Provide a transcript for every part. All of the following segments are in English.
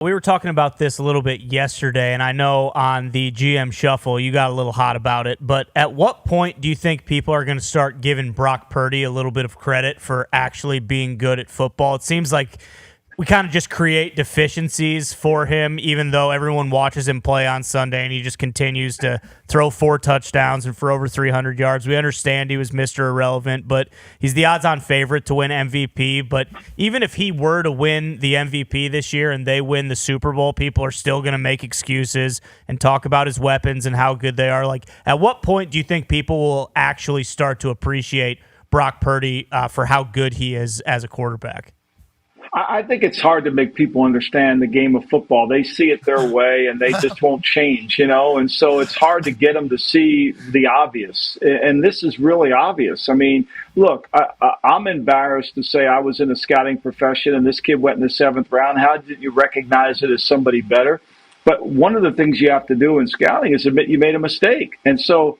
We were talking about this a little bit yesterday, and I know on the GM Shuffle you got a little hot about it, but at what point do you think people are going to start giving Brock Purdy a little bit of credit for actually being good at football? It seems like we kind of just create deficiencies for him, even though everyone watches him play on Sunday and he just continues to throw 4 touchdowns and for over 300 yards. We understand he was Mr. Irrelevant, but he's the odds-on favorite to win MVP. But even if he were to win the MVP this year and they win the Super Bowl, people are still going to make excuses and talk about his weapons and how good they are. Like, at what point do you think people will actually start to appreciate Brock Purdy for how good he is as a quarterback? I think it's hard to make people understand the game of football. They see it their way and they just won't change, and so it's hard to get them to see the obvious. And this is really obvious. I mean, look, I'm embarrassed to say I was in a scouting profession and this kid went in the 7th round. How did you recognize it as somebody better? But one of the things you have to do in scouting is admit you made a mistake. And so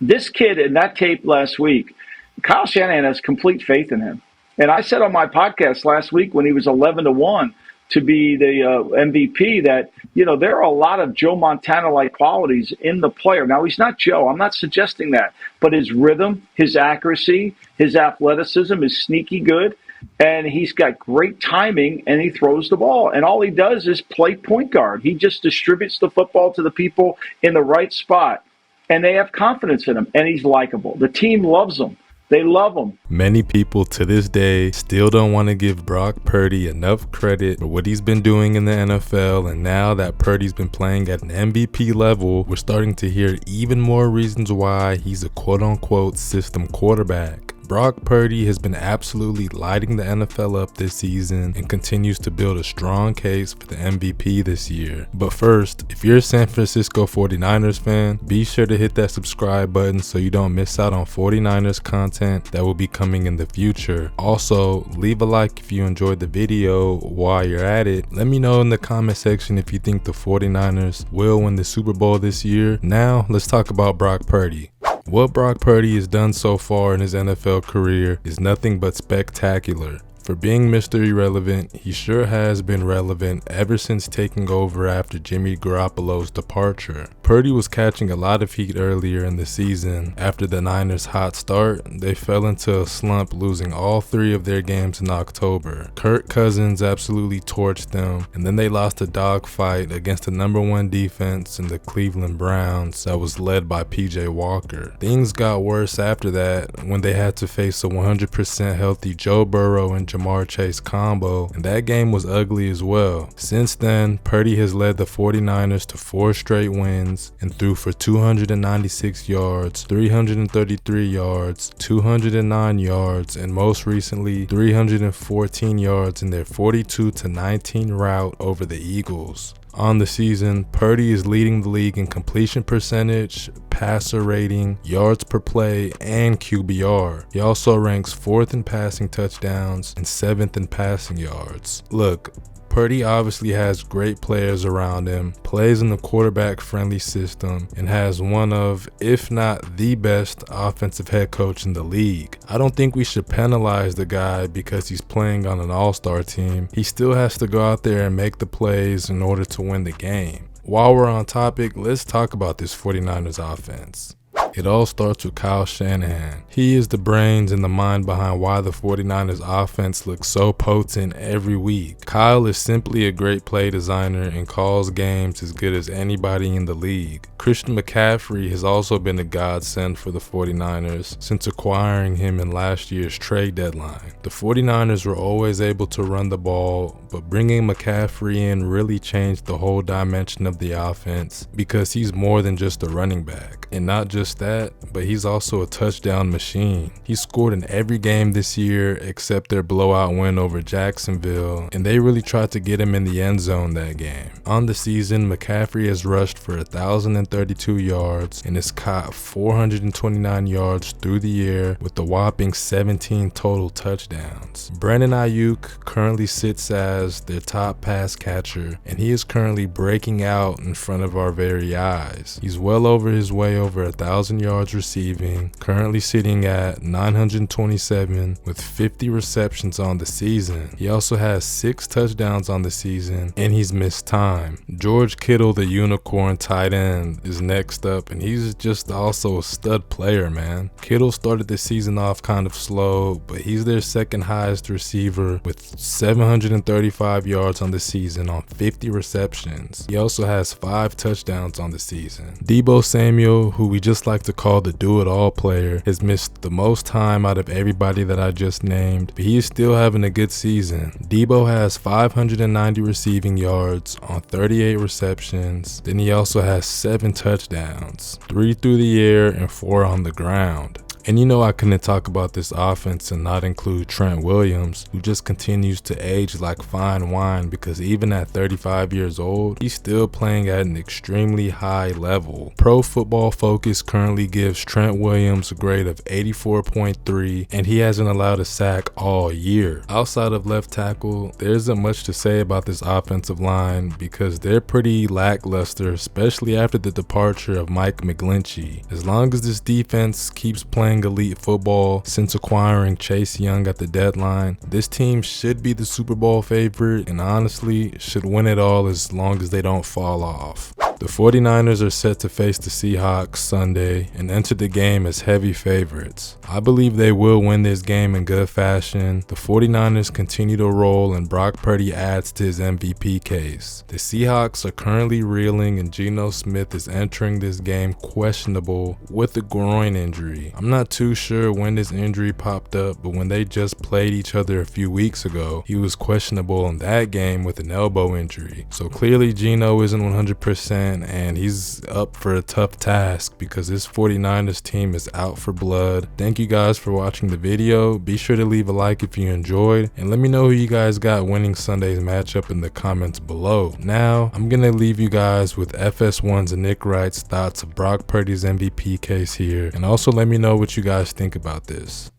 this kid in that tape last week, Kyle Shanahan has complete faith in him. And I said on my podcast last week when he was 11-1 to be the MVP that, there are a lot of Joe Montana-like qualities in the player. Now, he's not Joe. I'm not suggesting that. But his rhythm, his accuracy, his athleticism is sneaky good. And he's got great timing, and he throws the ball. And all he does is play point guard. He just distributes the football to the people in the right spot. And they have confidence in him. And he's likable. The team loves him. They love him. Many people to this day still don't want to give Brock Purdy enough credit for what he's been doing in the NFL, and now that Purdy's been playing at an MVP level, we're starting to hear even more reasons why he's a quote-unquote system quarterback. Brock Purdy has been absolutely lighting the NFL up this season and continues to build a strong case for the MVP this year. But first, if you're a San Francisco 49ers fan, be sure to hit that subscribe button so you don't miss out on 49ers content that will be coming in the future. Also, leave a like if you enjoyed the video. While you're at it, let me know in the comment section if you think the 49ers will win the Super Bowl this year. Now, let's talk about Brock Purdy. What Brock Purdy has done so far in his NFL career is nothing but spectacular. For being Mr. Irrelevant, he sure has been relevant ever since taking over after Jimmy Garoppolo's departure. Purdy was catching a lot of heat earlier in the season. After the Niners' hot start, they fell into a slump, losing all 3 of their games in October. Kirk Cousins absolutely torched them, and then they lost a dogfight against the #1 defense in the Cleveland Browns that was led by PJ Walker. Things got worse after that when they had to face a 100% healthy Joe Burrow and Jamar Chase combo, and that game was ugly as well. Since then, Purdy has led the 49ers to 4 straight wins and threw for 296 yards, 333 yards, 209 yards, and most recently 314 yards in their 42-19 rout over the Eagles. On the season, Purdy is leading the league in completion percentage, passer rating, yards per play, and QBR. He also ranks 4th in passing touchdowns and 7th in passing yards. Look, Purdy obviously has great players around him, plays in a quarterback-friendly system, and has one of, if not the best, offensive head coach in the league. I don't think we should penalize the guy because he's playing on an all-star team. He still has to go out there and make the plays in order to win the game. While we're on topic, let's talk about this 49ers offense. It all starts with Kyle Shanahan. He is the brains and the mind behind why the 49ers offense looks so potent every week. Kyle is simply a great play designer and calls games as good as anybody in the league. Christian McCaffrey has also been a godsend for the 49ers since acquiring him in last year's trade deadline. The 49ers were always able to run the ball, but bringing McCaffrey in really changed the whole dimension of the offense because he's more than just a running back. And not just that, but he's also a touchdown machine. He scored in every game this year except their blowout win over Jacksonville, and they really tried to get him in the end zone that game. On the season, McCaffrey has rushed for 1,032 yards and has caught 429 yards through the air with a whopping 17 total touchdowns. Brandon Aiyuk currently sits as their top pass catcher, and he is currently breaking out in front of our very eyes. He's well over his way over 1,000 1,000 yards receiving, currently sitting at 927 with 50 receptions on the season. He also has 6 touchdowns on the season, and he's missed time. George Kittle, the unicorn tight end, is next up, and he's just also a stud player, man. Kittle started the season off kind of slow, but he's their second highest receiver with 735 yards on the season on 50 receptions. He also has 5 touchdowns on the season. Deebo Samuel, who we just like to call the do-it-all player, has missed the most time out of everybody that I just named, but he is still having a good season. Deebo has 590 receiving yards on 38 receptions. Then he also has 7 touchdowns, 3 through the air and 4 on the ground. And you know I couldn't talk about this offense and not include Trent Williams, who just continues to age like fine wine, because even at 35 years old, he's still playing at an extremely high level. Pro Football Focus currently gives Trent Williams a grade of 84.3, and he hasn't allowed a sack all year. Outside of left tackle, there isn't much to say about this offensive line because they're pretty lackluster, especially after the departure of Mike McGlinchey. As long as this defense keeps playing elite football since acquiring Chase Young at the deadline, this team should be the Super Bowl favorite and honestly should win it all as long as they don't fall off. The 49ers are set to face the Seahawks Sunday and enter the game as heavy favorites. I believe they will win this game in good fashion. The 49ers continue to roll and Brock Purdy adds to his MVP case. The Seahawks are currently reeling and Geno Smith is entering this game questionable with a groin injury. I'm not too sure when this injury popped up, but when they just played each other a few weeks ago, he was questionable in that game with an elbow injury. So clearly Geno isn't 100%. And he's up for a tough task because this 49ers team is out for blood. Thank you guys for watching the video. Be sure to leave a like if you enjoyed, and let me know who you guys got winning Sunday's matchup in the comments below. Now, I'm going to leave you guys with FS1's and Nick Wright's thoughts of Brock Purdy's MVP case here, and also let me know what you guys think about this.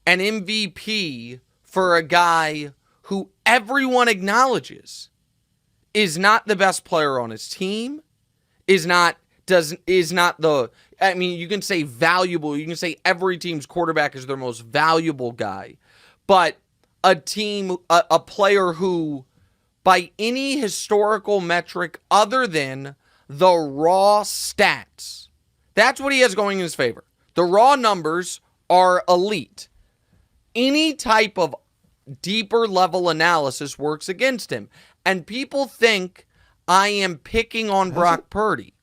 An MVP for a guy who everyone acknowledges is not the best player on his team, is not the, I mean, you can say valuable, you can say every team's quarterback is their most valuable guy, but a player who, by any historical metric other than the raw stats, that's what he has going in his favor. The raw numbers are elite. Any type of deeper level analysis works against him. And people think I am picking on Brock Purdy.